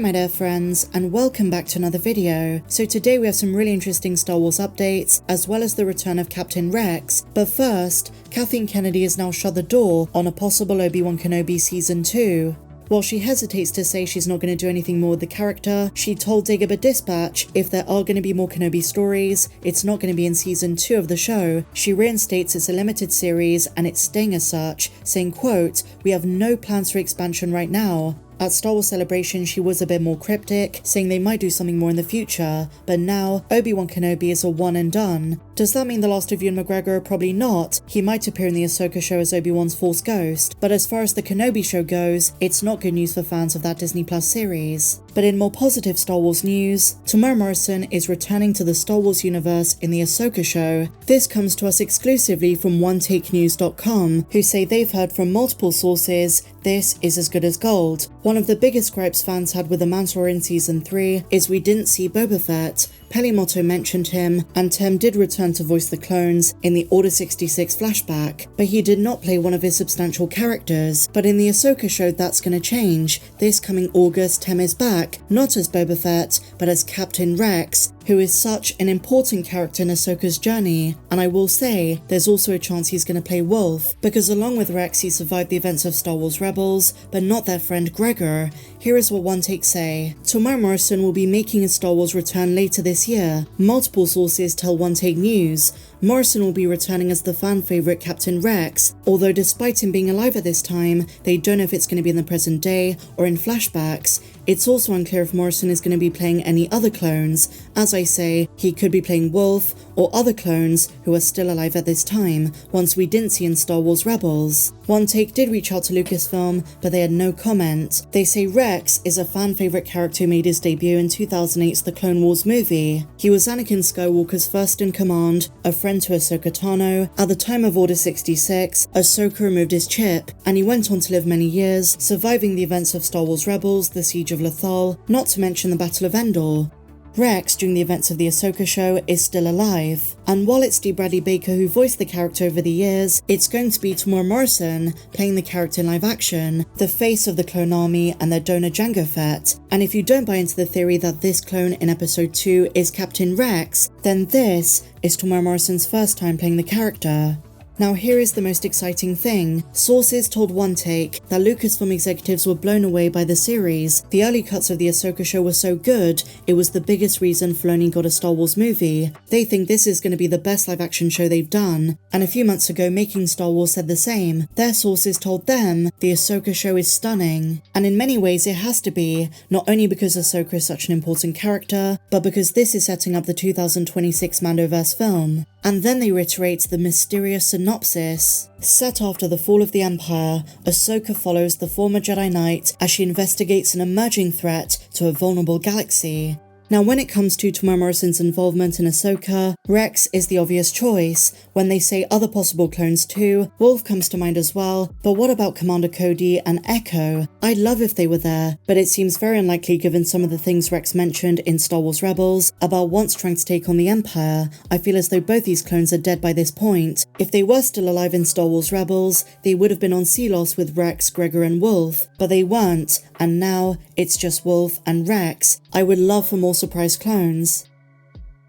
my dear friends, and welcome back to another video. So today we have some really interesting Star Wars updates, as well as the return of Captain Rex. But first, Kathleen Kennedy has now shut the door on a possible Obi-Wan Kenobi Season 2. While she hesitates to say she's not going to do anything more with the character, she told Dagobah Dispatch if there are going to be more Kenobi stories, it's not going to be in Season 2 of the show. She reinstates it's a limited series and it's staying as such, saying, quote, "We have no plans for expansion right now." At Star Wars Celebration, she was a bit more cryptic, saying they might do something more in the future, but now, Obi-Wan Kenobi is a one and done. Does that mean the last of Ewan McGregor? Probably not. He might appear in the Ahsoka show as Obi-Wan's Force Ghost, but as far as the Kenobi show goes, it's not good news for fans of that Disney Plus series. But in more positive Star Wars news, Temuera Morrison is returning to the Star Wars universe in the Ahsoka show. This comes to us exclusively from OneTakeNews.com, who say they've heard from multiple sources this is as good as gold. One of the biggest gripes fans had with The Mandalorian Season 3 is we didn't see Boba Fett. Pelimoto mentioned him, and Tem did return to voice the clones in the Order 66 flashback, but he did not play one of his substantial characters. But in the Ahsoka show, that's going to change. This coming August, Tem is back, not as Boba Fett, but as Captain Rex, who is such an important character in Ahsoka's journey. And I will say, there's also a chance he's going to play Wolf, because along with Rex, he survived the events of Star Wars Rebels, but not their friend Gregor. Here is what One Take say. Temuera Morrison will be making a Star Wars return later this year. Multiple sources tell One Take News. Morrison will be returning as the fan favourite Captain Rex, although despite him being alive at this time, they don't know if it's going to be in the present day or in flashbacks. It's also unclear if Morrison is going to be playing any other clones. As I say, he could be playing Wolf or other clones who are still alive at this time, ones we didn't see in Star Wars Rebels. One Take did reach out to Lucasfilm, but they had no comment. They say Rex is a fan favourite character who made his debut in 2008's The Clone Wars movie. He was Anakin Skywalker's first in command, a friend to Ahsoka Tano. At the time of Order 66, Ahsoka removed his chip, and he went on to live many years, surviving the events of Star Wars Rebels, the Siege of Lothal, not to mention the Battle of Endor. Rex, during the events of the Ahsoka show, is still alive. And while it's D. Bradley Baker who voiced the character over the years, it's going to be Temuera Morrison playing the character in live action, the face of the clone army and their donor Jango Fett. And if you don't buy into the theory that this clone in episode 2 is Captain Rex, then this is Temuera Morrison's first time playing the character. Now here is the most exciting thing. Sources told One Take that Lucasfilm executives were blown away by the series. The early cuts of the Ahsoka show were so good, it was the biggest reason Filoni got a Star Wars movie. They think this is going to be the best live action show they've done. And a few months ago, Making Star Wars said the same. Their sources told them the Ahsoka show is stunning. And in many ways it has to be, not only because Ahsoka is such an important character, but because this is setting up the 2026 Mandoverse film. And then they reiterate the mysterious synopsis. Set after the fall of the Empire, Ahsoka follows the former Jedi Knight as she investigates an emerging threat to a vulnerable galaxy. Now when it comes to Temuera Morrison's involvement in Ahsoka, Rex is the obvious choice. When they say other possible clones too, Wolf comes to mind as well, but what about Commander Cody and Echo? I'd love if they were there, but it seems very unlikely given some of the things Rex mentioned in Star Wars Rebels about once trying to take on the Empire. I feel as though both these clones are dead by this point. If they were still alive in Star Wars Rebels, they would have been on Sealos with Rex, Gregor and Wolf, but they weren't, and now it's just Wolf and Rex. I would love for more surprise clones.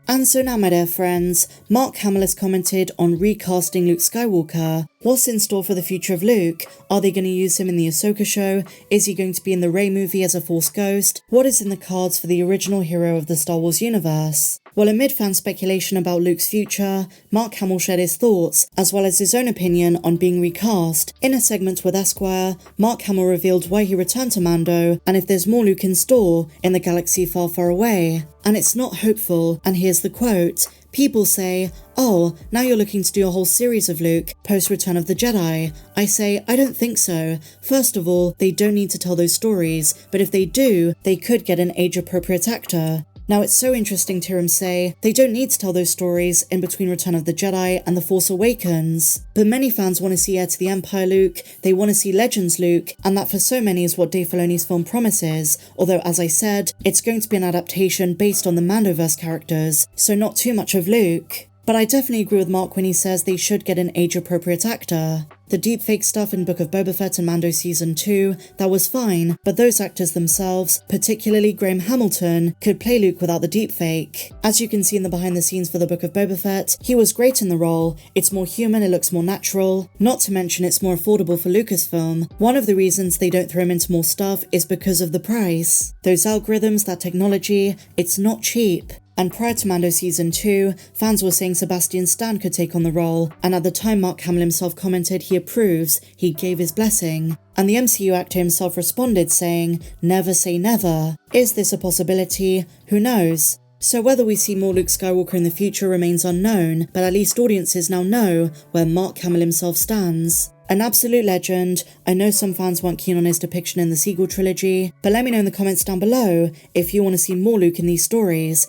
And so now, my dear friends, Mark Hamill has commented on recasting Luke Skywalker. What's in store for the future of Luke? Are they going to use him in the Ahsoka show? Is he going to be in the Rey movie as a Force Ghost? What is in the cards for the original hero of the Star Wars universe? Well, amid fan speculation about Luke's future, Mark Hamill shared his thoughts, as well as his own opinion on being recast. In a segment with Esquire, Mark Hamill revealed why he returned to Mando, and if there's more Luke in store in the galaxy far, far away. And it's not hopeful, and here's the quote. People say, "Oh, now you're looking to do a whole series of Luke, post-Return of the Jedi." I say, I don't think so. First of all, they don't need to tell those stories, but if they do, they could get an age-appropriate actor. Now it's so interesting to hear him say, they don't need to tell those stories in between Return of the Jedi and The Force Awakens. But many fans want to see Heir to the Empire Luke, they want to see Legends Luke, and that for so many is what Dave Filoni's film promises, although as I said, it's going to be an adaptation based on the Mandoverse characters, so not too much of Luke. But I definitely agree with Mark when he says they should get an age-appropriate actor. The deepfake stuff in Book of Boba Fett and Mando Season 2, that was fine, but those actors themselves, particularly Graham Hamilton, could play Luke without the deepfake. As you can see in the behind the scenes for the Book of Boba Fett, he was great in the role. It's more human, it looks more natural. Not to mention it's more affordable for Lucasfilm. One of the reasons they don't throw him into more stuff is because of the price. Those algorithms, that technology, it's not cheap. And prior to Mando Season 2, fans were saying Sebastian Stan could take on the role, and at the time Mark Hamill himself commented he approves, he gave his blessing. And the MCU actor himself responded saying, "Never say never." Is this a possibility? Who knows? So whether we see more Luke Skywalker in the future remains unknown, but at least audiences now know where Mark Hamill himself stands. An absolute legend. I know some fans weren't keen on his depiction in the sequel trilogy, but let me know in the comments down below if you want to see more Luke in these stories.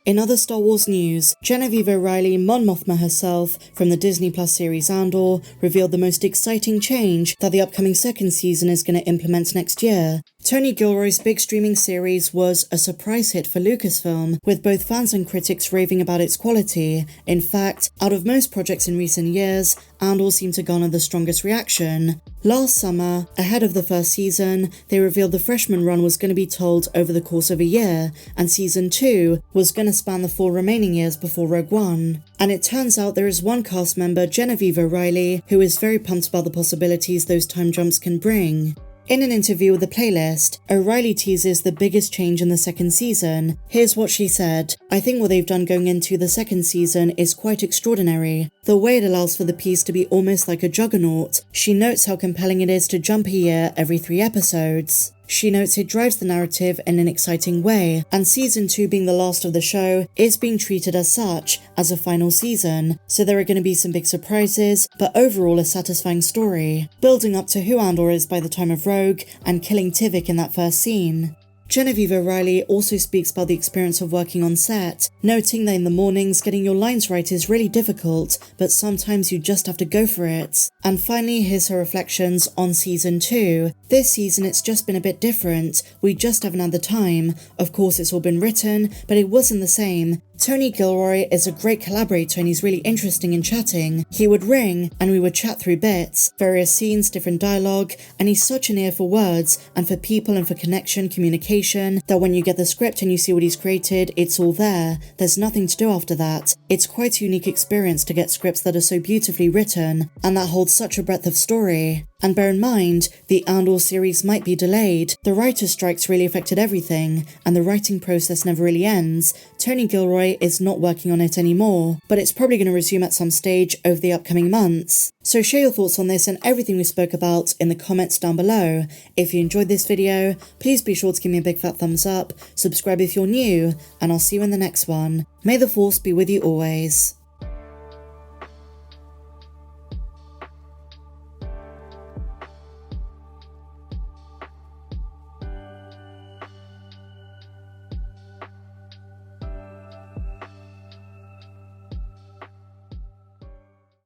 In other Star Wars news, Genevieve O'Reilly, Mon Mothma herself, from the Disney Plus series Andor, revealed the most exciting change that the upcoming second season is going to implement next year. Tony Gilroy's big streaming series was a surprise hit for Lucasfilm, with both fans and critics raving about its quality. In fact, out of most projects in recent years, Andor seemed to garner the strongest reaction. Last summer, ahead of the first season, they revealed the freshman run was going to be told over the course of a year, and season 2 was going to span the 4 remaining years before Rogue One. And it turns out there is one cast member, Genevieve O'Reilly, who is very pumped about the possibilities those time jumps can bring. In an interview with The Playlist, O'Reilly teases the biggest change in the second season. Here's what she said. "I think what they've done going into the second season is quite extraordinary. The way it allows for the piece to be almost like a juggernaut." She notes how compelling it is to jump a year every 3 episodes. She notes it drives the narrative in an exciting way, and season 2 being the last of the show is being treated as such, as a final season, so there are going to be some big surprises, but overall a satisfying story, building up to who Andor is by the time of Rogue, and killing Tivik in that first scene. Genevieve O'Reilly also speaks about the experience of working on set, noting that in the mornings getting your lines right is really difficult, but sometimes you just have to go for it. And finally, here's her reflections on season 2. "This season it's just been a bit different, we just haven't had the time. Of course it's all been written, but it wasn't the same. Tony Gilroy is a great collaborator and he's really interesting in chatting. He would ring and we would chat through bits, various scenes, different dialogue, and he's such an ear for words and for people and for connection, communication, that when you get the script and you see what he's created, it's all there. There's nothing to do after that. It's quite a unique experience to get scripts that are so beautifully written and that hold such a breadth of story. And bear in mind, the Andor series might be delayed. The writer's strikes really affected everything, and the writing process never really ends. Tony Gilroy is not working on it anymore, but it's probably going to resume at some stage over the upcoming months. So share your thoughts on this and everything we spoke about in the comments down below. If you enjoyed this video, please be sure to give me a big fat thumbs up, subscribe if you're new, and I'll see you in the next one. May the Force be with you always.